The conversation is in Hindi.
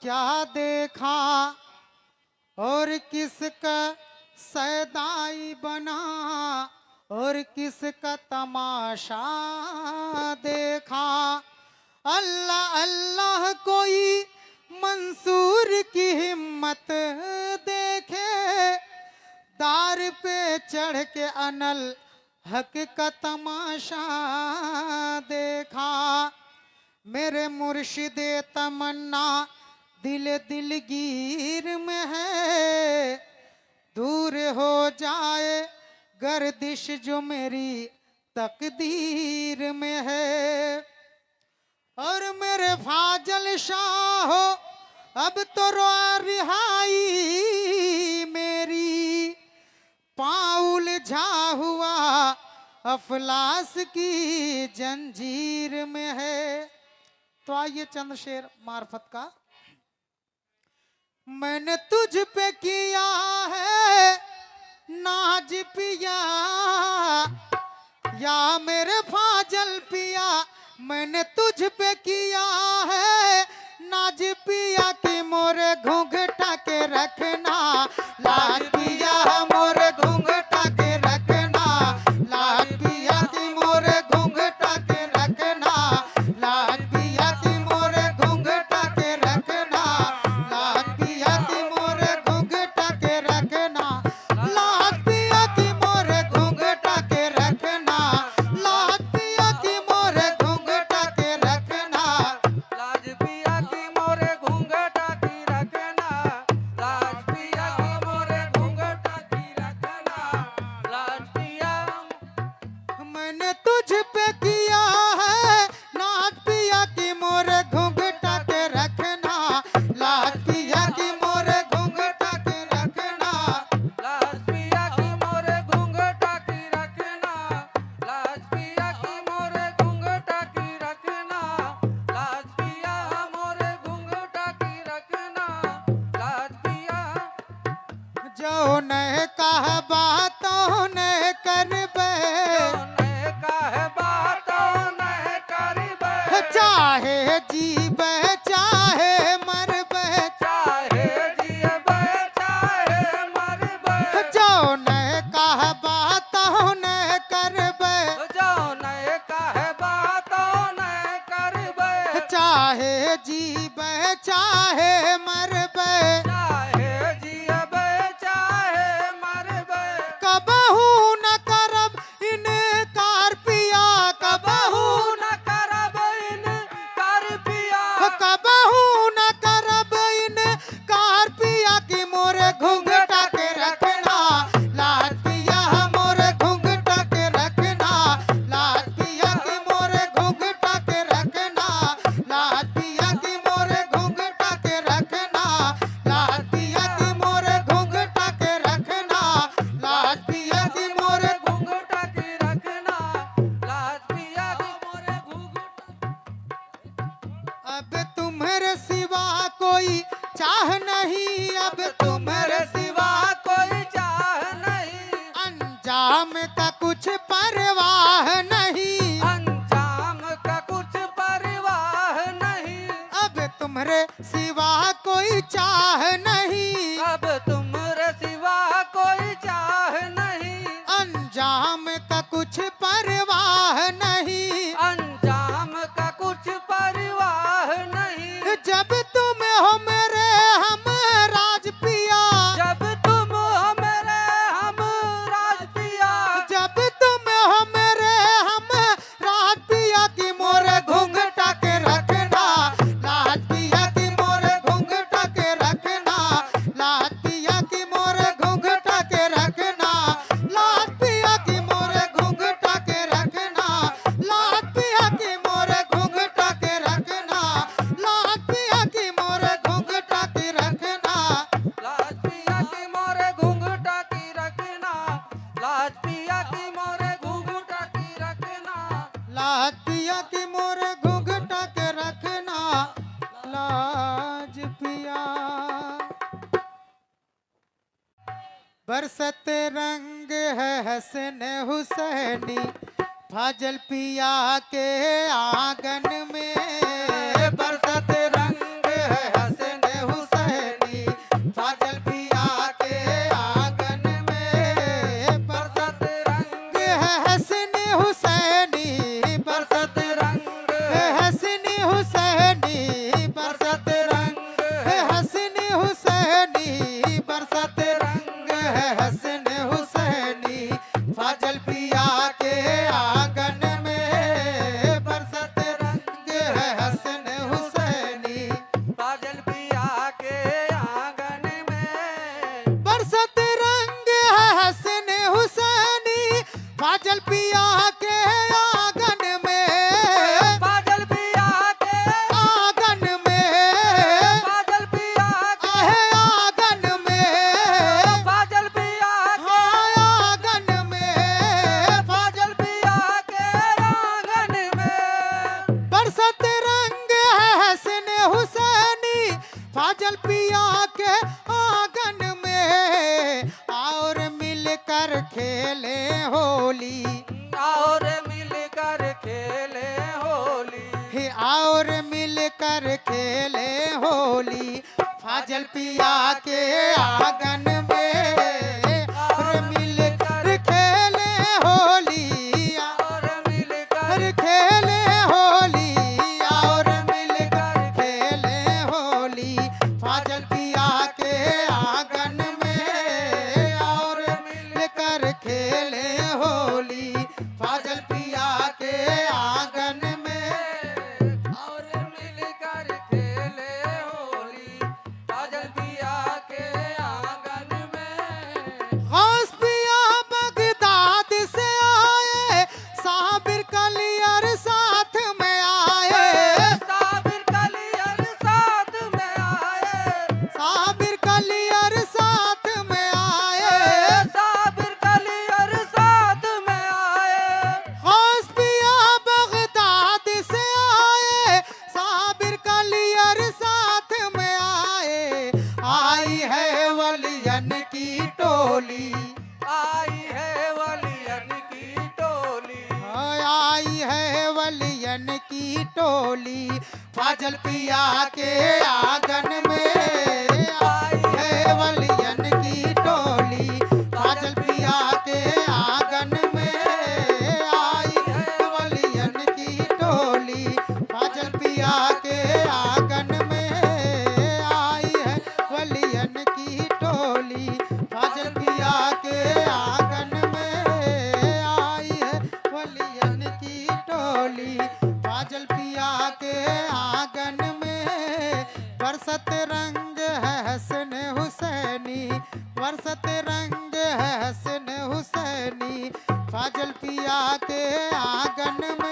क्या देखा और किसका सैदाई बना और किसका तमाशा देखा। अल्लाह अल्लाह कोई मंसूर की हिम्मत देखे, दार पे चढ़ के अनल हक का तमाशा देखा। मेरे मुर्शिदे तमन्ना दिल दिलगीर में है, दूर हो जाए गर्दिश जो मेरी तकदीर में है। और मेरे फाजल शाह हो अब तो रिहाई मेरी, पाउल झा हुआ अफलास की जंजीर में है। तो आइए चंद शेर मार्फत का। मैंने तुझ पे किया है नाज पिया, या मेरे फाजल पिया, मैंने तुझ पे किया है नाज पिया की मोरे घूंघटा के रखना, लाज पिया मोरे घूंघटा के रखना, लाज पिया की मोरे घूंघटा के रखना, लाज पिया की मोरे घूंघटा के रखना, लाज पिया की मोरे घूंघटा के रखना, लाज पिया की मोरे घूंघटा के रखना, लाज पिया की मोरे घूंघटा के रखना, लाज पिया की मोरे घूंघटा की रखना, लाज पिया की मोरे घूंघटा की रखना, लाज पिया। मैंने तुझ पे किया है नाज पिया की मोरे घूंघटा के रखना, लाज पिया की मोरे घूंघटा के रखना, लाज पिया की मोरे घूंघटा की रखना, लाज पिया की मोरे घूंघटा की रखना, लाज पिया मोरे घूंघटा की रखना, लाज पिया। जो न कह बातों न करबे, ने कहे बातों ने करबे, चाहे जीबे चाहे मरबे, चाहे जियबे चाहे मरबे, जो न कह बातों न करबे, जो ने कहे बातों ने करबे, चाहे जीबे चाहे मरबे, चाहे जियबे चाहे मरबे, कबहू न करब इनकार पिया, कबहू न करब इनकार पिया, कबहू न करब इनकार पिया की मोरे घूंघटा के रखना, लाज पिया मोरे घूंघटा के रखना, लाज पिया की मोरे घूंघटा के रखना, लाज पिया की मोरे घूंघटा के रखना, लाज पिया की मोरे घूंघटा के रखना, लाज पिया की मोरे घूंघटा की रखना, लाज पिया की मोरे घूंघटा। अब तुम्हारे सिवा कोई चाह नहीं, अब तुम्हारे सिवा कोई चाह नहीं, अंजाम का कुछ परवाह नहीं, अंजाम का कुछ परवाह नहीं, अब तुम्हारे सिवा कोई चाह नहीं, अब तुमरे सिवा कोई चाह नहीं, अंजाम का कुछ परवाह नहीं, अंजाम का कुछ परवाह नहीं, जब तुम हो मेरे हम राज पिया, जब तुम हो मेरे हम राज पिया, जब तुम हो मेरे हम राज पिया की मोरे घूंघटा के रखना, लाज पिया की मोरे घूंघटा के रखना, लाज पिया की मोरे घूंघटा के रखना, लाज पिया की मोरे घूंघटा के रखना, लाज पिया की मोरे घूंघटा के रखना, लाज पिया की मोरे घूंघटा की रखना, लाज पिया की मोरे घूंघटा की रखना, लाज पिया की मोरे घूंघटा की रखना, लाज पिया की मोरे घूंघटा के रखना, लाज पिया। बरसत रंग है हसन हुसैनी, फाजल पिया के आंगन में, बरसत रंग है हसन फाजल पिया के आंगन में और मिलकर खेले होली, और मिलकर खेले होली, हे और मिलकर खेले होली। फाजल पिया के आंगन में और मिलकर खेले होली, और मिलकर और खेले होली, और मिलकर खेले होली। फाजल पिया के आंगन में और मिलकर खेले होली। फाजल पिया के आंगन में और मिलकर खेले होली, फाजल पिया के आंगन में। गौस पिया बगदाद से आए, साबिर कलियर साथ में आए, साबिर कलियर साथ में आए, साबिर कलियर साथ में आए। साबिर कलियर साथ में आए। गौस पिया बगदाद से आए, साबिर कलियर साथ में आए। आई है वलियन की टोली, आई है वलियन की टोली, आई है वलियन की टोली। फाजल पिया के आंगन में आई है वलियन की टोली। फाजल पिया के आंगन में आई है वलियन की टोली। फाजल पिया के आंगन में आई है वलियन की टोली। फाजल पिया के आंगन में आई है वलियन की टोली। फाजल पिया के आंगन में बरसत रंग है हसन हुसैनी, बरसत रंग है हसन हुसैनी। फाजल पिया के आंगन में